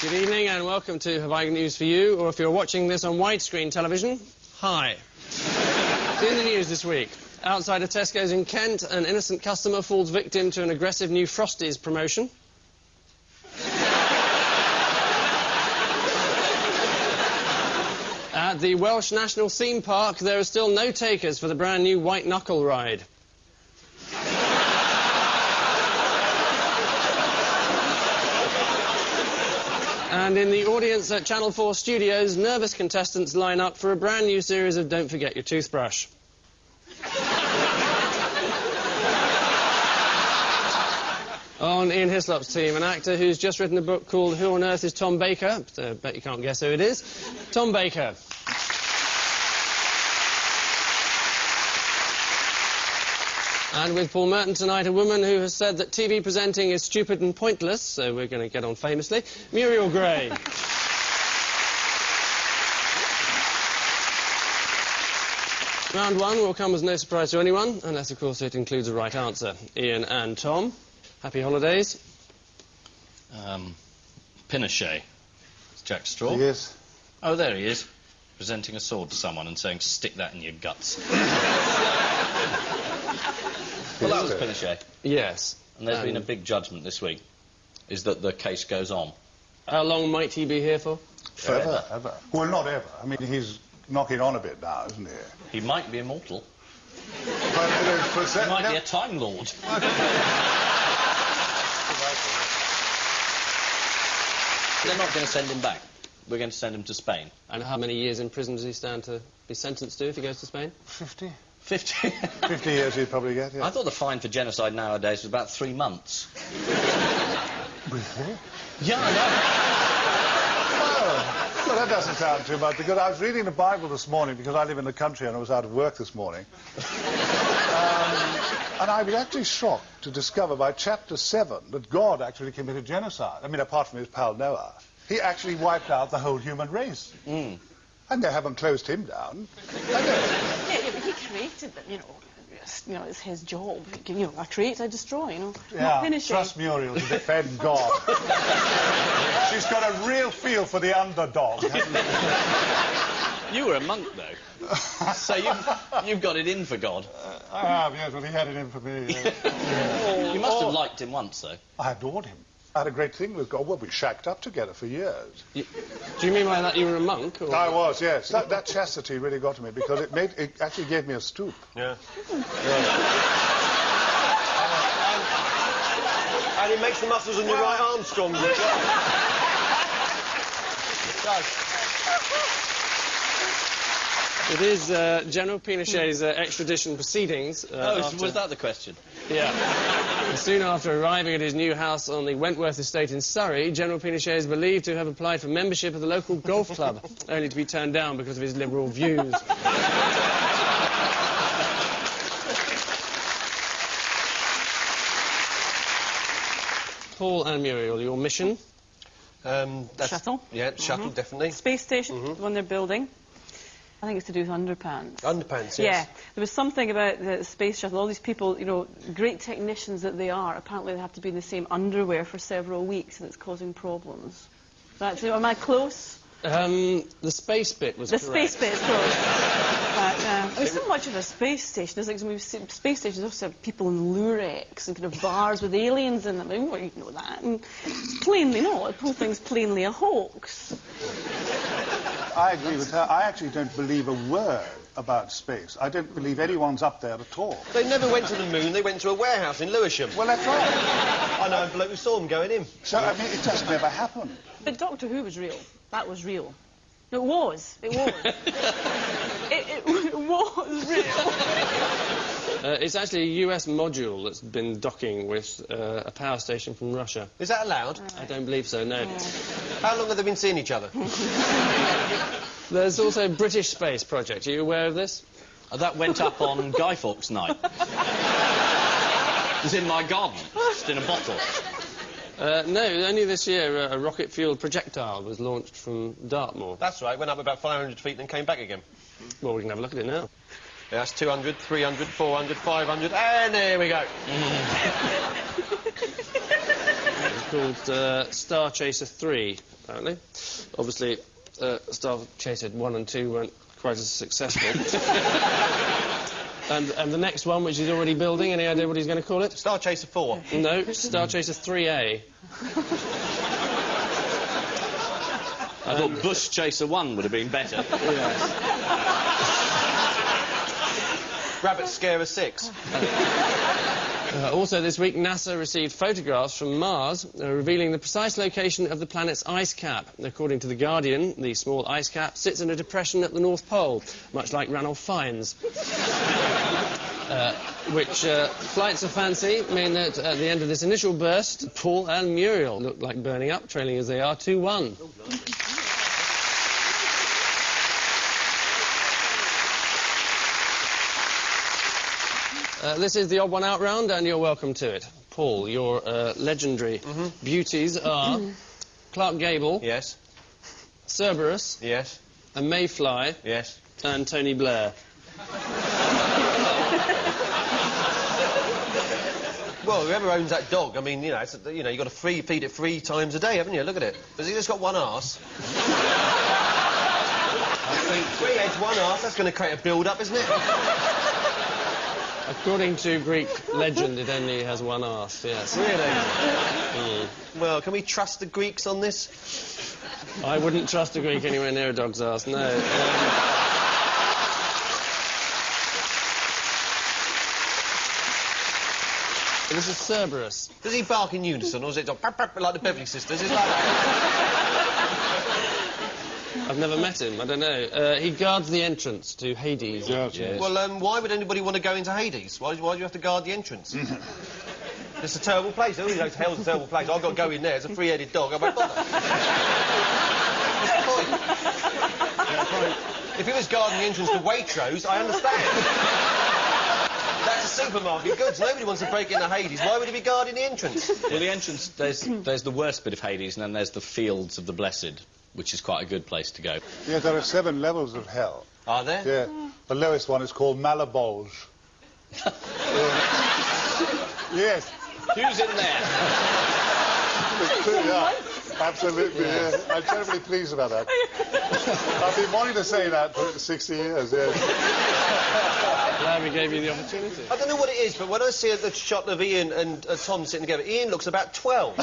Good evening and welcome to Have I News for You, or if you're watching this on widescreen television, hi. In the news this week, outside a Tesco's in Kent, an innocent customer falls victim to an aggressive new Frosties promotion. At the Welsh National Theme Park, there are still no takers for the brand new White Knuckle ride. And in the audience at Channel 4 studios, nervous contestants line up for a brand new series of Don't Forget Your Toothbrush. On Ian Hislop's team, an actor who's just written a book called Who on Earth is Tom Baker? Bet you can't guess who it is. Tom Baker. And with Paul Merton tonight, a woman who has said that TV presenting is stupid and pointless, so we're going to get on famously, Muriel Gray. Round one will come as no surprise to anyone, unless, of course, it includes a right answer. Ian and Tom, happy holidays. Pinochet. It's Jack Straw. Yes. Oh, there he is, presenting a sword to someone and saying, stick that in your guts. Well, that was Pinochet. Yes. And there's been a big judgment this week, is that the case goes on. How long might he be here for? Forever. Ever. Well, not ever. I mean, he's knocking on a bit now, isn't he? He might be immortal. But, He might be a Time Lord. They're not going to send him back. We're going to send him to Spain. And how many years in prison does he stand to be sentenced to if he goes to Spain? 50. 50? 50 years he'd probably get, yeah. I thought the fine for genocide nowadays was about 3 months. Really? Yeah, I know. Well, that doesn't sound too much, because I was reading the Bible this morning, because I live in the country and I was out of work this morning. And I was actually shocked to discover by chapter 7 that God actually committed genocide. I mean, apart from his pal Noah. He actually wiped out the whole human race. Mm. And they haven't closed him down. Yeah, but he created them, you know. It's his job. I create, I destroy, you know. Yeah, trust Muriel to defend God. She's got a real feel for the underdog. You were a monk, though. So you've got it in for God. I have, yes, well, he had it in for me. Yeah. You must have liked him once, though. I adored him. I had a great thing with God. Well, we shacked up together for years. Do you mean by that you were a monk? Or? I was, yes. That chastity really got to me, because it actually gave me a stoop. Yeah. And it makes the muscles in your right arm stronger. It does. It is General Pinochet's extradition proceedings. Was that the question? Yeah. Soon after arriving at his new house on the Wentworth estate in Surrey, General Pinochet is believed to have applied for membership of the local golf club, only to be turned down because of his liberal views. Paul and Muriel, your mission? Shuttle. Yeah, shuttle, definitely. Space station, the one they're building. I think it's to do with underpants. Underpants, yes. Yeah, there was something about the space shuttle. All these people, you know, great technicians that they are, apparently they have to be in the same underwear for several weeks, and it's causing problems. That's it. Am I close? The space bit was correct. The space bit is close. It's not much of a space station. It's like some space stations also have people in lurex and kind of bars with aliens in them. I mean, well, you know that. And it's plainly not. The whole thing's plainly a hoax. I agree with her. I actually don't believe a word about space. I don't believe anyone's up there at all. They never went to the moon. They went to a warehouse in Lewisham. Well, that's right. I know a bloke who saw them going in. So, I mean, it just never happened. But Doctor Who was real. That was real. It was. It was. it was real. It's actually a US module that's been docking with a power station from Russia. Is that allowed? I don't believe so, no. How long have they been seeing each other? There's also a British space project. Are you aware of this? That went up on Guy Fawkes night. It was in my garden, just in a bottle. No, only this year a rocket-fueled projectile was launched from Dartmoor. That's right, went up about 500 feet and then came back again. Well, we can have a look at it now. Yeah, that's 200, 300, 400, 500, and there we go. called Star Chaser 3, apparently. Obviously, Star Chaser 1 and 2 weren't quite as successful. and the next one, which he's already building, any idea what he's going to call it? Star Chaser 4. No, Star Chaser 3A. I thought Bush Chaser 1 would have been better. Yes. Rabbit Scarer 6. Also this week, NASA received photographs from Mars revealing the precise location of the planet's ice cap. According to The Guardian, the small ice cap sits in a depression at the North Pole, much like Ranulph Fiennes. Which flights of fancy mean that at the end of this initial burst, Paul and Muriel look like burning up, trailing as they are 2-1. This is the odd one out round, and you're welcome to it. Paul, your legendary beauties are Clark Gable, Yes. Cerberus, Yes. a Mayfly, Yes. and Tony Blair. Well, whoever owns that dog, I mean, you know, you've got to feed it 3 times a day, haven't you? Look at it. Has he just got one arse? I think, 3 heads, 1 arse, that's going to create a build-up, isn't it? according to Greek legend, it only has one arse, yes. Really? Well, can we trust the Greeks on this? I wouldn't trust a Greek anywhere near a dog's arse, no. This is Cerberus. Does he bark in unison, or is it like the Beverly Sisters? Is it like that? I've never met him, I don't know. He guards the entrance to Hades. Yes. Well, why would anybody want to go into Hades? Why do you have to guard the entrance? It's a terrible place. Everybody knows hell's a terrible place. I've got to go in there. It's a 3-headed dog. I won't bother. What's the point? If he was guarding the entrance to Waitrose, I understand. That's a supermarket goods. Nobody wants to break into Hades. Why would he be guarding the entrance? Well, the entrance, there's the worst bit of Hades, and then there's the Fields of the Blessed, which is quite a good place to go. Yes, there are 7 levels of hell. Are there? Yeah. The lowest one is called Malabolge. Yes. Who's in there? Yeah, absolutely. Yeah. I'm terribly pleased about that. I've been wanting to say that for 60 years. Yes. Glad we gave you the opportunity. I don't know what it is, but when I see the shot of Ian and Tom sitting together, Ian looks about 12.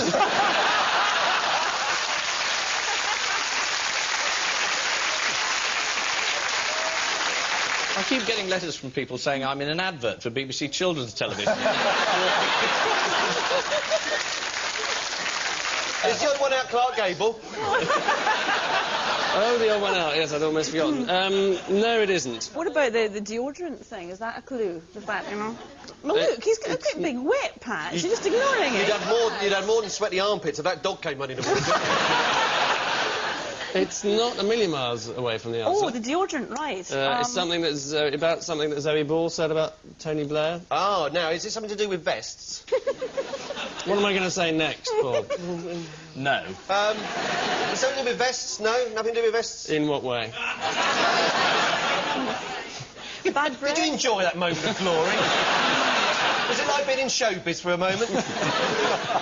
I keep getting letters from people saying I'm in an advert for BBC Children's Television. Is the odd one out Clark Gable? Oh, the old one out, yes, I'd almost forgotten. No, it isn't. What about the deodorant thing? Is that a clue? The fact, you know? Well, look, he's got a great big wet patch. You're just ignoring it. You'd have more than sweaty armpits if that dog came running the water. It's not a million miles away from the answer. Oh, the deodorant, right. It's something that's about something that Zoe Ball said about Tony Blair. Oh, now, is it something to do with vests? What am I going to say next, Paul? No. Something to do with vests? No? Nothing to do with vests? In what way? Bad breath. Did you enjoy that moment of glory? Was it like being in showbiz for a moment?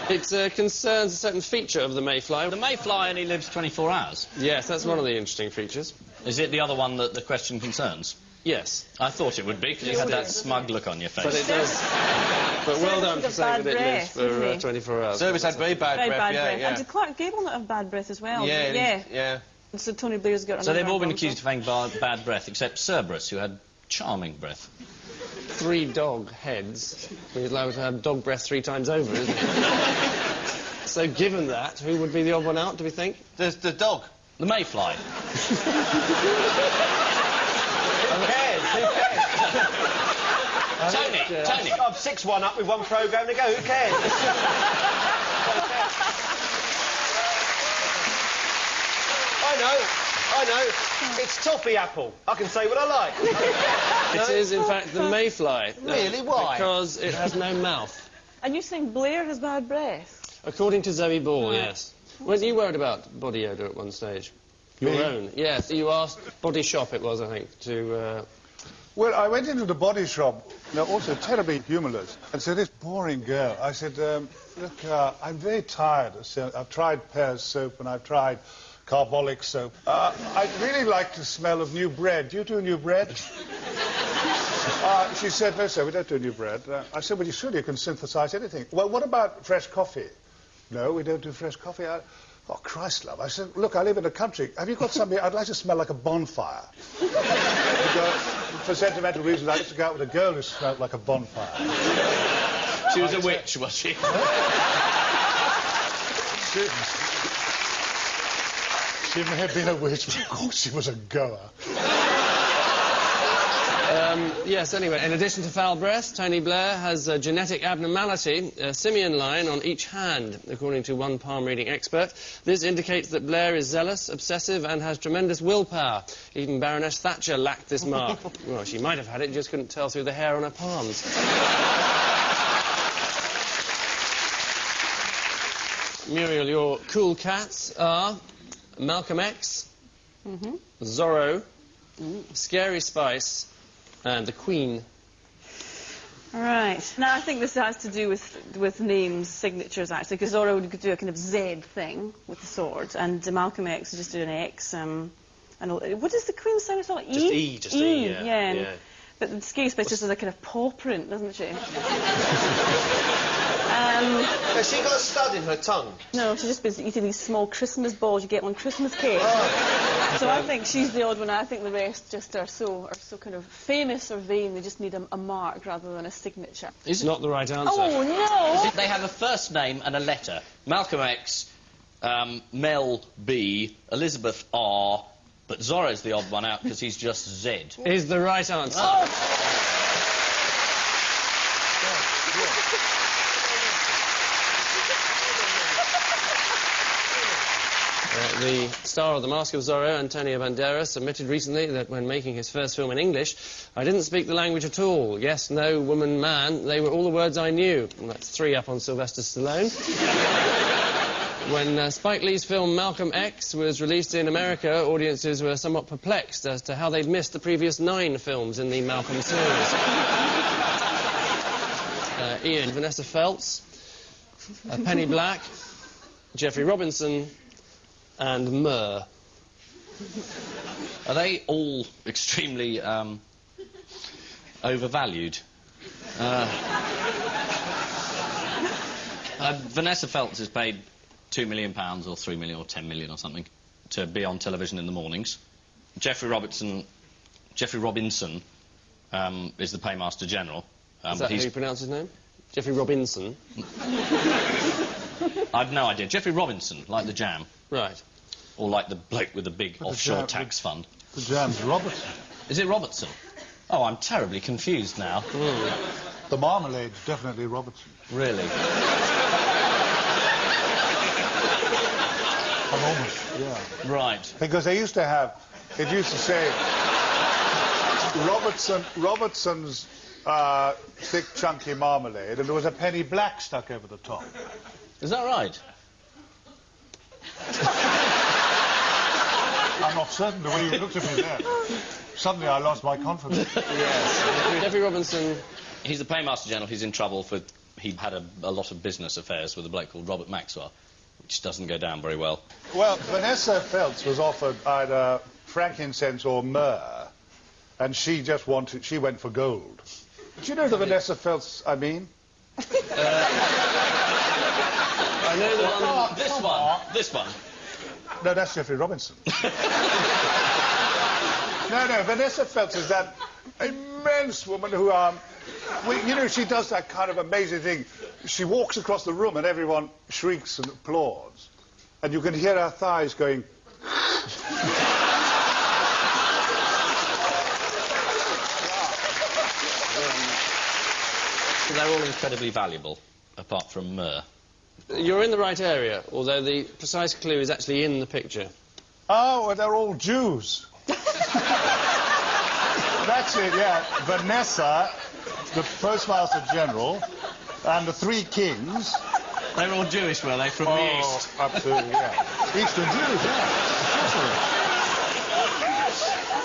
It concerns a certain feature of the Mayfly. The Mayfly only lives 24 hours. Yes, that's one of the interesting features. Is it the other one that the question concerns? Yes. I thought it would be, because you had that smug look on your face. But it does. But well done for saying that it lives breath, for 24 hours. Service had very bad Very breath, bad yeah, breath. yeah. And did Clark Gable not have bad breath as well? Yeah. And so Tony Blair's got So another they've all been one, accused of having bad breath, except Cerberus, who had charming breath. 3 dog heads. He's allowed to have dog breath 3 times over, isn't he? So given that, who would be the odd one out, do we think? There's the dog. The Mayfly. Who cares? Who cares? Tony. I'm 6-1 up with one programme to go. Who cares? I know. It's toffee apple. I can say what I like. It is, in fact, the Mayfly. Really? Why? Because it has no mouth. And you think Blair has bad breath? According to Zoe Ball, yes. Weren't you worried about body odour at one stage? Your Me? own? Yes, you asked Body Shop, it was, I think, to... Well, I went into the body shop No, also terribly humorless. And so this boring girl, I said, look, I'm very tired. So I've tried Pear's soap and I've tried carbolic soap. I'd really like to smell of new bread. Do you do new bread? She said, no, sir, we don't do new bread. I said, well, you surely can synthesize anything. Well, what about fresh coffee? No, we don't do fresh coffee. Oh, Christ, love. I said, look, I live in the country. Have you got something? I'd like to smell like a bonfire. Because, for sentimental reasons, I used to go out with a girl who smelled like a bonfire. She was a witch, was she? She may have been a witch, but of course she was a goer. Yes, anyway, in addition to foul breath, Tony Blair has a genetic abnormality, a simian line on each hand, according to one palm reading expert. This indicates that Blair is zealous, obsessive, and has tremendous willpower. Even Baroness Thatcher lacked this mark. Well, she might have had it, just couldn't tell through the hair on her palms. Muriel, your cool cats are Malcolm X, Zorro, Scary Spice, and the Queen. Right. Now, I think this has to do with names, signatures, actually, because Zorro would do a kind of Z thing with the sword, and Malcolm X would just do an X. And what does the Queen sound like? Just E, yeah. Yeah. But the Scary Spice just has a kind of paw print, doesn't she? Has she got a stud in her tongue? No, she's just been eating these small Christmas balls you get on Christmas cake. Oh. So I think she's the odd one. I think the rest just are so kind of famous or vain. They just need a mark rather than a signature. It's not the right answer. Oh, no! They have a first name and a letter. Malcolm X, Mel B, Elizabeth R, but Zorro's the odd one out because he's just Z. Is the right answer. Oh. The star of The Mask of Zorro, Antonio Banderas, admitted recently that when making his first film in English, I didn't speak the language at all. Yes, no, woman, man, they were all the words I knew. And that's 3 up on Sylvester Stallone. When Spike Lee's film Malcolm X was released in America, audiences were somewhat perplexed as to how they'd missed the previous 9 films in the Malcolm series. Ian, Vanessa Feltz, Penny Black, Jeffrey Robinson, and Mur. Are they all extremely overvalued? Vanessa Feltz is paid £2 million or 3 million or 10 million or something to be on television in the mornings. Jeffrey Robinson is the Paymaster General. Is that how you pronounce his name? Jeffrey Robinson? I've no idea. Jeffrey Robinson, like the jam. Right. Or like the bloke with the big offshore tax fund. The jam's Robertson. Is it Robertson? Oh, I'm terribly confused now. The marmalade's definitely Robertson. Really? Almost, yeah. Right. Because they used to have, it used to say, Robertson's thick, chunky marmalade, and there was a penny black stuck over the top. Is that right? I'm not certain the way you looked at me there. Suddenly I lost my confidence. Yes. Jeffrey Robinson. He's the Paymaster General. He's in trouble for... He had a lot of business affairs with a bloke called Robert Maxwell, which doesn't go down very well. Well, Vanessa Feltz was offered either frankincense or myrrh, and she went for gold. Do you know the Vanessa Feltz I mean? I know the one... This one. No, that's Jeffrey Robinson. No, Vanessa Feltz is that immense woman who, you know, she does that kind of amazing thing. She walks across the room and everyone shrieks and applauds. And you can hear her thighs going... They're all incredibly valuable, apart from myrrh. You're in the right area, although the precise clue is actually in the picture. Oh, well, they're all Jews. That's it, yeah. Vanessa, the Postmaster General, and the 3 kings. They were all Jewish, were they, from the East? Absolutely, yeah. Eastern Jews, yeah.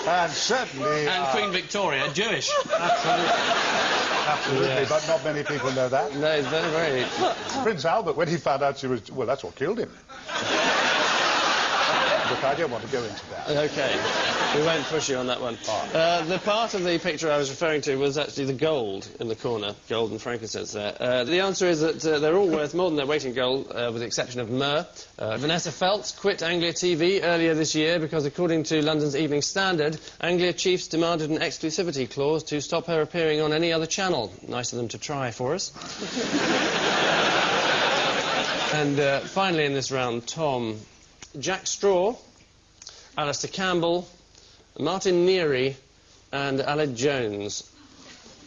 And certainly... And Queen Victoria, Jewish. Absolutely. Absolutely, Yes. but not many people know that. No, it's very, very... Prince Albert, when he found out she was... Well, that's what killed him. Look, I don't want to go into that. OK. We won't push you on that one. The part of the picture I was referring to was actually the gold in the corner, gold and frankincense there. The answer is that they're all worth more than their weight in gold, with the exception of myrrh. Vanessa Feltz quit Anglia TV earlier this year because, according to London's Evening Standard, Anglia chiefs demanded an exclusivity clause to stop her appearing on any other channel. Nice of them to try for us. And finally in this round, Tom... Jack Straw, Alistair Campbell, Martin Neary and Aled Jones.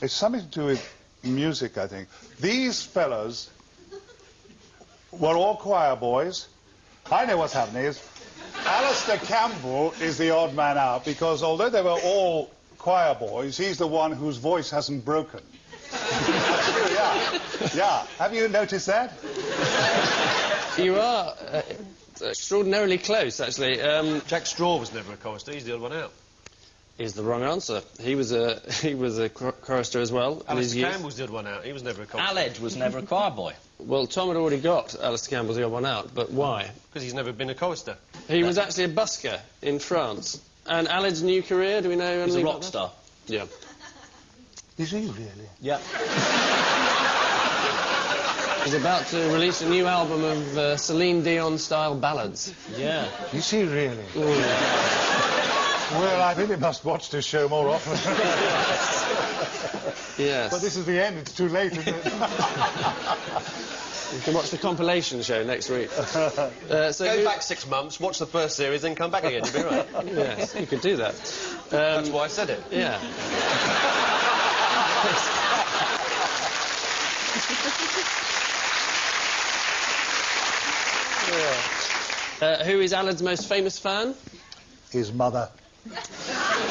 It's something to do with music, I think. These fellas were all choir boys. I know what's happening is Alistair Campbell is the odd man out because although they were all choir boys, he's the one whose voice hasn't broken. That's true, yeah. Yeah. Have you noticed that? You are... extraordinarily close, actually. Jack Straw was never a chorister. He's the odd one out. Is the wrong answer. He was a chorister as well. in his Alistair youth. Campbell's the odd one out. He was never a chorister. Aled was never a choir boy. Well, Tom had already got Alistair Campbell's the odd one out, but why? Because he's never been a chorister. He was actually a busker in France. And Aled's new career, do we know He's a anything rock about that? star. Yeah. Is he really? Yeah. He's about to release a new album of Celine Dion-style ballads. Yeah. Is he really? Ooh. Well, I really must watch this show more often. Yes. But this is the end. It's too late, isn't it? You can watch the compilation show next week. So Go back 6 months, watch the first series, then come back again. You'll be right. Yes, you could do that. That's why I said it. Yeah. Who is Alad's most famous fan? His mother.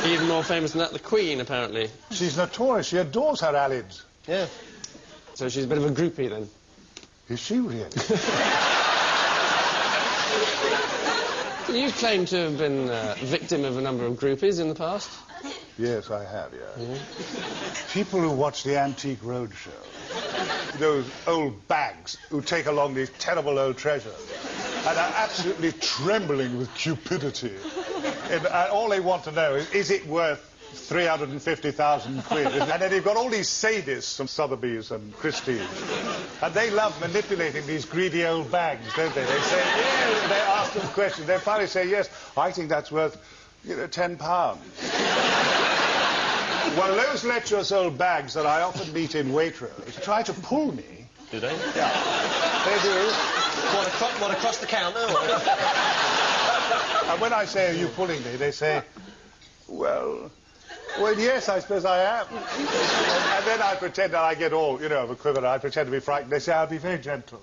Even more famous than that, the Queen, apparently. She's notorious. She adores her Alids. Yeah. So she's a bit of a groupie, then. Is she really? You claim to have been victim of a number of groupies in the past. Yes, I have, yeah. People who watch the Antique Roadshow, those old bags who take along these terrible old treasures and are absolutely trembling with cupidity. And all they want to know is it worth 350,000 quid? And then you've got all these sadists from Sotheby's and Christie's. And they love manipulating these greedy old bags, don't they? They say, yeah, they ask them questions. They finally say, yes, I think that's worth, £10. Well, those lecherous old bags that I often meet in Waitrose try to pull me. Do they? Yeah, they do. What, across the counter? And when I say, are you pulling me, they say, well, yes, I suppose I am. And then I pretend that I get all, of a quiver. I pretend to be frightened. They say, I'll be very gentle.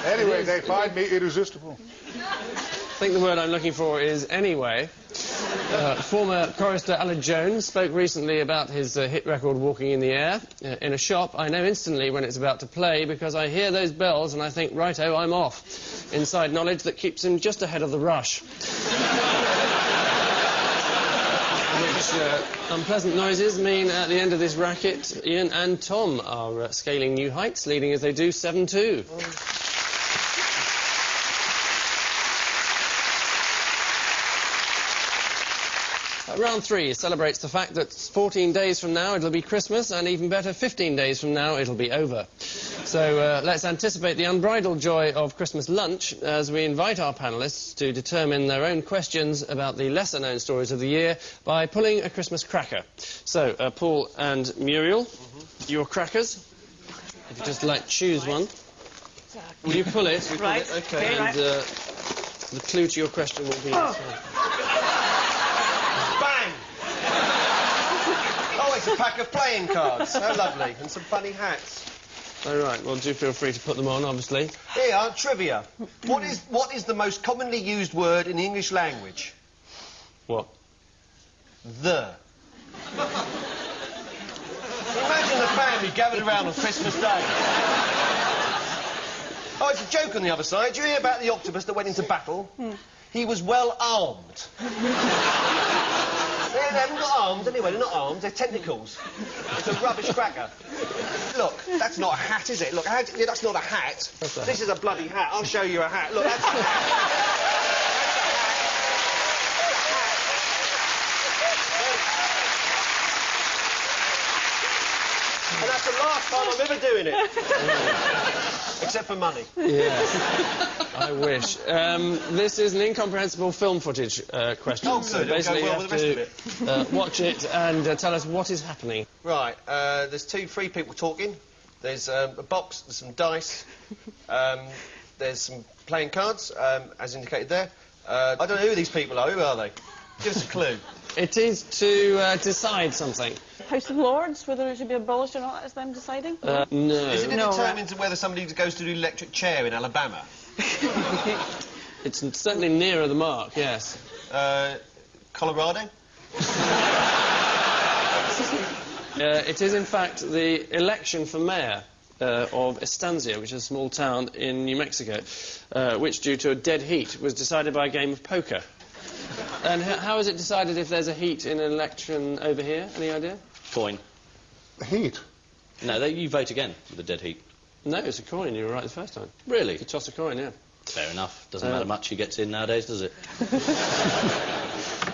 Anyway, they find me irresistible. I think the word I'm looking for is anyway. Former chorister Aled Jones spoke recently about his hit record Walking in the Air. In a shop, I know instantly when it's about to play because I hear those bells and I think, righto, I'm off. Inside knowledge that keeps him just ahead of the rush. Which unpleasant noises mean at the end of this racket, Ian and Tom are scaling new heights, leading as they do 7-2. Round 3 celebrates the fact that 14 days from now it'll be Christmas, and even better, 15 days from now it'll be over. So let's anticipate the unbridled joy of Christmas lunch as we invite our panellists to determine their own questions about the lesser-known stories of the year by pulling a Christmas cracker. So, Paul and Muriel, your crackers. If you just like choose one. Will you pull it? Right. Okay. And the clue to your question will be... Bang! Oh, it's a pack of playing cards. How lovely. And some funny hats. All right, well, do feel free to put them on, obviously. Here, trivia. What is the most commonly used word in the English language? What? The. Imagine the family gathered around on Christmas Day. Oh, it's a joke on the other side. Do you hear about the octopus that went into battle? He was well armed. They haven't got arms anyway, they're not arms, they're tentacles. It's a rubbish cracker. Look, that's not a hat, is it? Look, that's not a hat. This is a bloody hat. I'll show you a hat. Look, that's a hat. And that's the last time I'm ever doing it. Except for money. Yes. I wish. This is an incomprehensible film footage question. Oh, good. So It'll basically go well you with the rest have to watch it and tell us what is happening. Right, there's three people talking. There's a box, there's some dice, there's some playing cards, as indicated there. I don't know who these people are. Who are they? Give us a clue. It is to decide something. House of Lords, whether it should be abolished or not, is them deciding? No. Is it No, determined whether somebody goes to the electric chair in Alabama? It's certainly nearer the mark, yes. Colorado? It is, in fact, the election for mayor of Estancia, which is a small town in New Mexico, which, due to a dead heat, was decided by a game of poker. And how is it decided if there's a heat in an election over here? Any idea? Coin. Heat. No, you vote again with a dead heat. No, it's a coin. You were right the first time. Really? You toss a coin, yeah. Fair enough. Doesn't matter much who gets in nowadays, does it?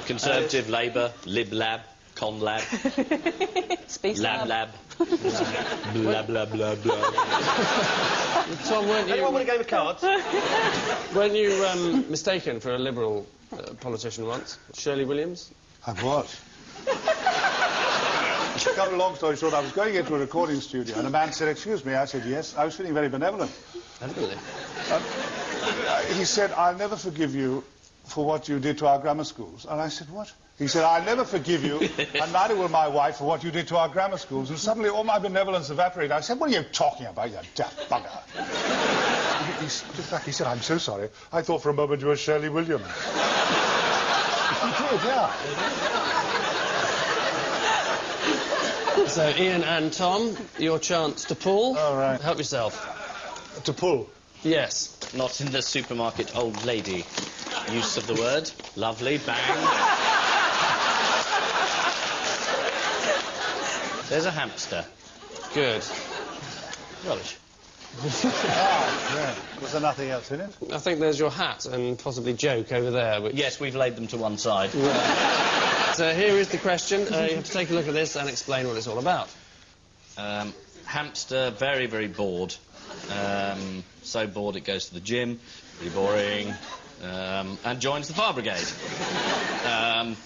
Conservative, Labour, Lib Lab, Con Lab, Space Lab Lab, blah blah blah blah. Tom, Anyone want a game of cards? weren't you mistaken for a Liberal politician once? Shirley Williams? I was. To cut a long story short, I was going into a recording studio and a man said, "Excuse me." I said, "Yes." I was feeling very benevolent. Definitely. He said, "I'll never forgive you for what you did to our grammar schools." And I said, "What?" He said, "I'll never forgive you, and neither will my wife, for what you did to our grammar schools." And suddenly all my benevolence evaporated. I said, "What are you talking about, you daft bugger?" He stood back. He said, "I'm so sorry. I thought for a moment you were Shirley Williams." He did, yeah. So, Ian and Tom, your chance to pull. All right. Help yourself. To pull. Yes. Not in the supermarket, old lady. Use of the word. Lovely. Bang. There's a hamster. Good. Rubbish. Yeah. Was there nothing else in it? I think there's your hat and possibly joke over there. Which... Yes, we've laid them to one side. So here is the question. You have to take a look at this and explain what it's all about. Hamster, very, very bored. So bored it goes to the gym. Pretty boring. And joins the fire brigade.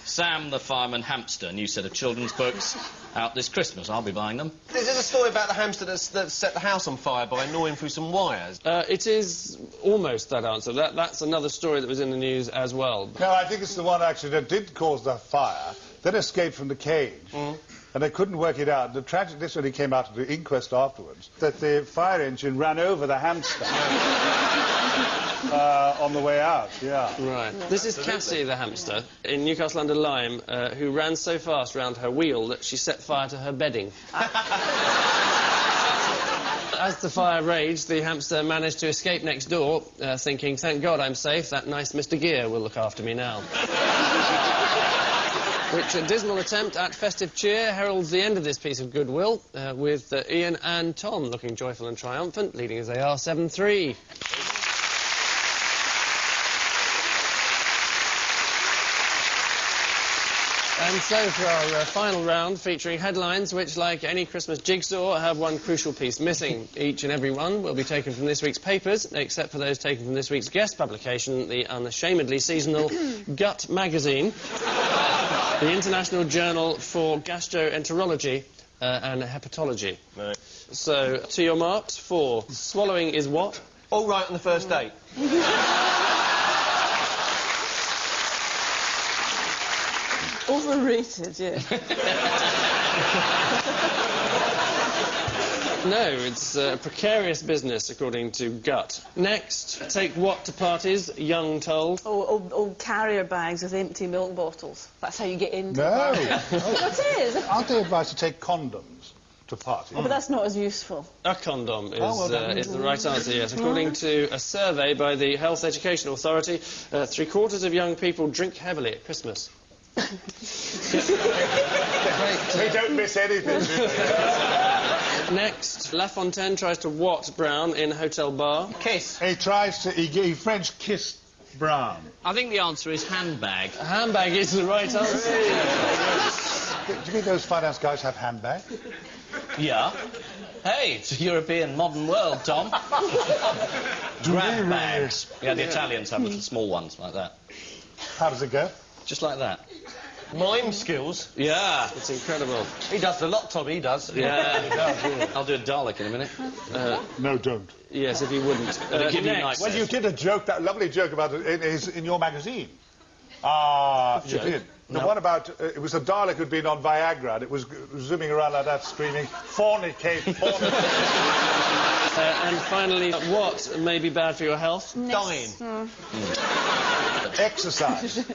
Sam the Fireman Hamster, new set of children's books, out this Christmas. I'll be buying them. Is there a story about the hamster that set the house on fire by gnawing through some wires? It is almost that answer. That's another story that was in the news as well. No, I think it's the one actually that did cause the fire, then escaped from the cage. And they couldn't work it out. The tragic, this only came out at the inquest afterwards, that the fire engine ran over the hamster on the way out, yeah. Right. This is Cassie the hamster in Newcastle under Lyme, who ran so fast round her wheel that she set fire to her bedding. As the fire raged, the hamster managed to escape next door, thinking, "Thank God I'm safe, that nice Mr. Gear will look after me now." Which dismal attempt at festive cheer heralds the end of this piece of goodwill, with Ian and Tom looking joyful and triumphant, leading as they are 7-3. And so for our final round, featuring headlines which, like any Christmas jigsaw, have one crucial piece missing. Each and every one will be taken from this week's papers, except for those taken from this week's guest publication, the unashamedly seasonal Gut magazine, the International Journal for Gastroenterology and Hepatology. Right. So, to your marks for swallowing is what? All right on the first date. Overrated, yeah. No, it's a precarious business, according to Gut. Next, take what to parties, young told? Oh, old carrier bags with empty milk bottles. That's how you get into No. What is? Aren't they advised to take condoms to parties? Oh, but that's not as useful. A condom is, well done. is the right answer, yes. According to a survey by the Health Education Authority, 3/4 of young people drink heavily at Christmas. We don't miss anything, do we? Next, La Fontaine tries to what Brown in hotel bar? Kiss. He French kissed Brown. I think the answer is handbag. A handbag is the right answer. Do you think those finance guys have handbags? Yeah. Hey, it's a European modern world, Tom. Grab bags. Yeah, the Italians have the small ones like that. How does it go? Just like that. Mime skills. Yeah. It's incredible. He does a lot, Tom, he does. Yeah. I'll do a Dalek in a minute. No, don't. Yes, if you wouldn't. It'll give you Next. Well, you did a joke, that lovely joke about it in your magazine. You did. The one about, it was a Dalek who'd been on Viagra, and it was zooming around like that, screaming, fornicate, fornicate. And finally, what may be bad for your health? Dying. Exercise.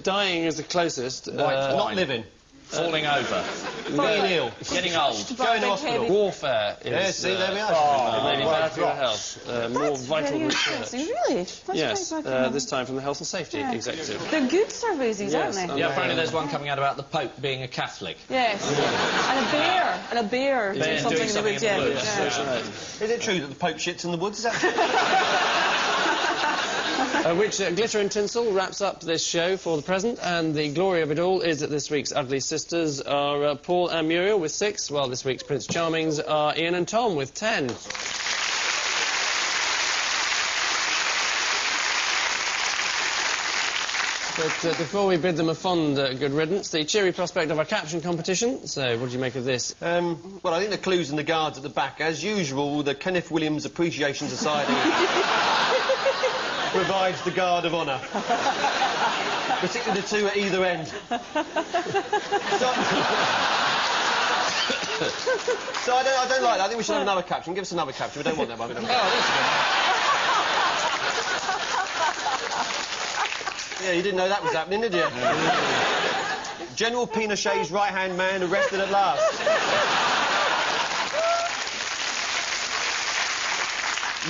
Dying is the closest. Not living. Falling over. Being ill. Getting old. Going to hospital. Warfare is... Yeah, see, there we are. it may be bad for your health. More That's vital very research. interesting, really. That's Yes, very bad. this time from the Health and Safety Yeah. Executive. They're good surveys, these, Yes, aren't they? Yeah, apparently there's one coming out about the Pope being a Catholic. Yes. And a bear doing Bear something doing in the something woods, in the yeah. woods. Yeah. That's right. Is it true that the Pope shits in the woods? Is that Which glitter and tinsel wraps up this show for the present, and the glory of it all is that this week's Ugly Sisters are Paul and Muriel with 6, while this week's Prince Charmings are Ian and Tom with 10. But before we bid them a fond good riddance, the cheery prospect of our caption competition. So, what do you make of this? Well, I think the clues and the guards at the back, as usual, the Kenneth Williams Appreciation Society provides the guard of honour. Particularly the two at either end. So I don't like that. I think we should have another caption. Give us another caption. We don't want that one. We don't want Yeah, you didn't know that was happening, did you? General Pinochet's right-hand man arrested at last.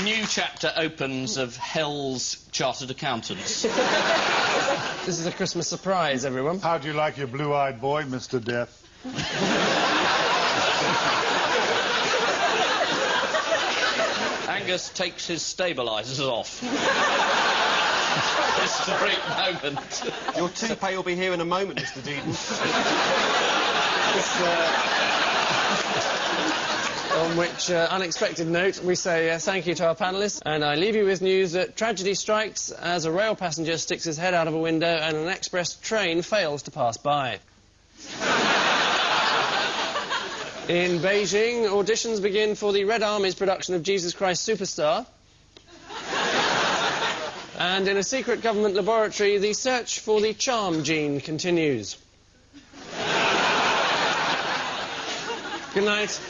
New chapter opens of Hell's Chartered Accountants. This is a Christmas surprise, everyone. How do you like your blue-eyed boy, Mr. Death? Angus takes his stabilisers off. Historic moment. Your toupee will be here in a moment, Mr. Deedon. On which unexpected note, we say thank you to our panellists, and I leave you with news that tragedy strikes as a rail passenger sticks his head out of a window and an express train fails to pass by. In Beijing, auditions begin for the Red Army's production of Jesus Christ Superstar. And in a secret government laboratory, the search for the charm gene continues. Good night.